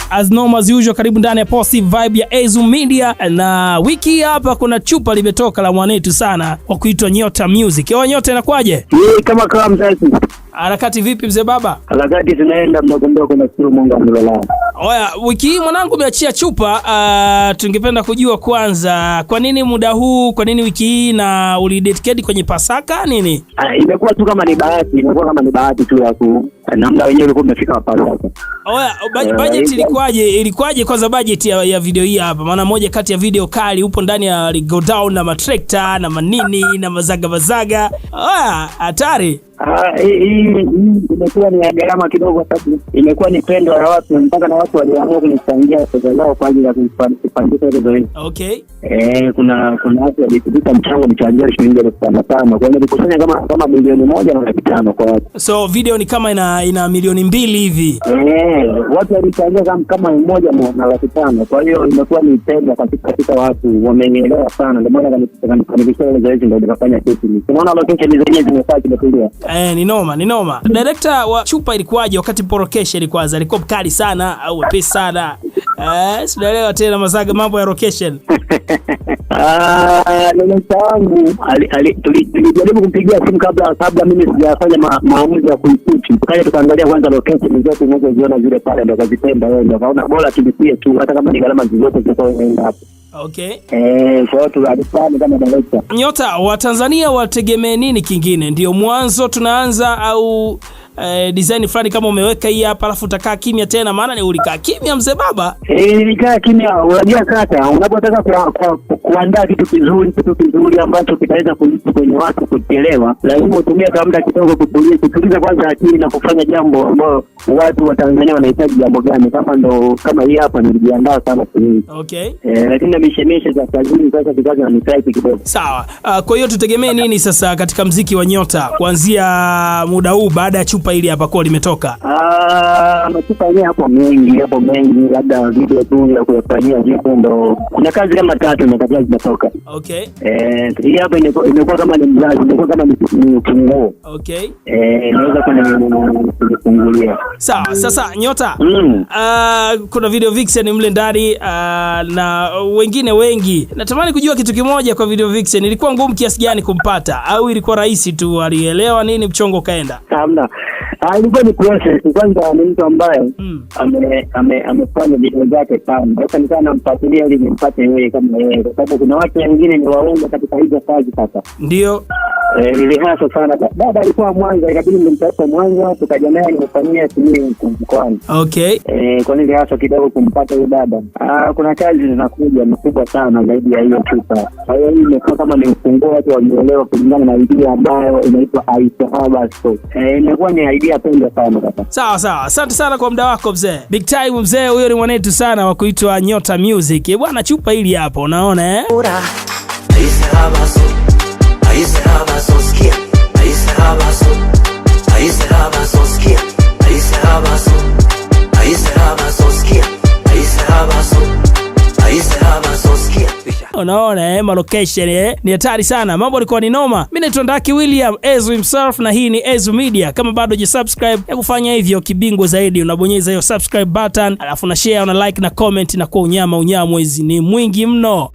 As normal as usual, karibu ndani ya Positive Vibe ya Ezu Media, na wiki hapa kuna chupa limetoka la mwanetu sana kwa kuitwa Nyota Music. Yo, Nyota inakwaje? Kama mzazi. Harakati vipi mzee baba? Harakati zinaenda, mnakumbuka kuna siku Mungu amelala. Oya, wiki hii mwanangu umeachia chupa, tungependa kujua kwanza kwa nini muda huu, kwa nini wiki hii, na ulidedicate kwenye Pasaka nini? Imekuwa tu kama ni bahati, tu ya namna wenyewe ulikuwa umefika Pasaka. Oya, budget ilikuwaje kwanza budget ya video hii hapa? Maana moja kati ya video kali upo ndani ya Go Down na matrekta na manini na mazaga. Oya, hatari. Hii imekuwa ni gharama kidogo, sababu imekuwa ni pendo la watu, mpaka na watu waliamua kunichangia pesa zao kwa ajili ya kupandisha hizo hizo. Okay. Kuna watu walikuta mchango mchangia shilingi 5,000. Kwa hiyo nilikusanya kama milioni 1.5 kwa watu. So video ni kama ina milioni 2 hivi. Watu walichangia kama 1.5. Kwa hiyo imekuwa ni pendo katika watu, wamenielewa sana, ndio maana kanikisha ile zoezi ndio nikafanya kitu. Tunaona location zenyewe zimefaa kimetulia. Ni noma. Director wa chupa ilikuwaje wakati porocation kwanza? Alikuwa mkali sana au wepesi sana? Sielewa tena mazaga mambo ya location. Wangu tulijaribu kumpigia simu kabla mimi sijafanya maamuzi ya kuiputi. Tukaja tukaangalia kwanza location zote unazoziona zile pale, ndio kazipenda wewe, ndio kaona bora tulipie tu hata kama ni gharama zote zitazoenda hapo. Okay. Kwa hiyo tulipanda kama director. Nyota wa Tanzania wategemee nini kingine? Ndio mwanzo tunaanza au design fulani kama umeweka hii hapa alafu utakaa kimya tena? Maana ni ulikaa kimya mzee baba. Nilikaa kimya. Unajua kaka, unapotaka kuandaa kitu kizuri ambacho kitaweza kulipa kwenye watu kuelewa, lazima utumie muda kidogo kutuliza kwanza akili na kufanya jambo ambalo watu wa Tanzania wanahitaji jambo gani. Kama hii hapa nilijiandaa sana kwa hii. Okay. Lakini na mishemishe za kazini sasa kikaza na mitaiki kidogo. Sawa. Kwa hiyo tutegemee nini sasa katika muziki wa Nyota kuanzia muda huu baada ya chupa ili hapa kwa limetoka? Machupa yenyewe hapo mengi, labda video tu ya kufanyia vitu, ndo kuna kazi kama 3 na kabla zimetoka. Okay. Hii hapa imekuwa kama ni mzazi, imekuwa kama ni funguo. Okay. Naweza kufungulia. Sawa. Sasa Nyota, kuna video vixen mle ndani na wengine wengi. Natamani kujua kitu kimoja kwa video vixen, ilikuwa ngumu kiasi gani kumpata au ilikuwa rahisi tu, alielewa nini mchongo kaenda? Hamna. Ilikuwa ni process. Kwanza ni mtu ambaye amefanya video zake sana. Sasa nikawa namfuatilia ili nimpate yeye kama yeye, kwa sababu kuna watu wengine ni waongo katika hizo kazi sasa. Ndio. Nilihasa sana. Baba alikuwa Mwanza, ikabidi nimtafuta Mwanza, tukaja naye nimefanyia shughuli mkoani. Okay. Kwa nini hasa kidogo kumpata yule baba. Kuna kazi zinakuja mkubwa sana zaidi ya hiyo chupa. Kwa hiyo hii imekuwa kama ni ufunguo, watu waelewa kulingana na idea ambayo inaitwa Aisahaba Story. Imekuwa ni idea pendwa sana kaka. Sawa. Asante sana kwa muda wako mzee. Big time mzee, huyo ni mwanetu sana wa kuitwa Nyota Music. Bwana chupa hili hapo unaona Unaona location ni hatari sana. Mambo yalikuwa ni noma. Mimi naitwa Ndaki William, Ezu himself, na hii ni Ezu Media. Kama bado hujasubscribe, ya kufanya hivyo kibingwa zaidi, unabonyeza hiyo subscribe button, alafu na share, una like na comment, na kwa unyama mwezi ni mwingi mno.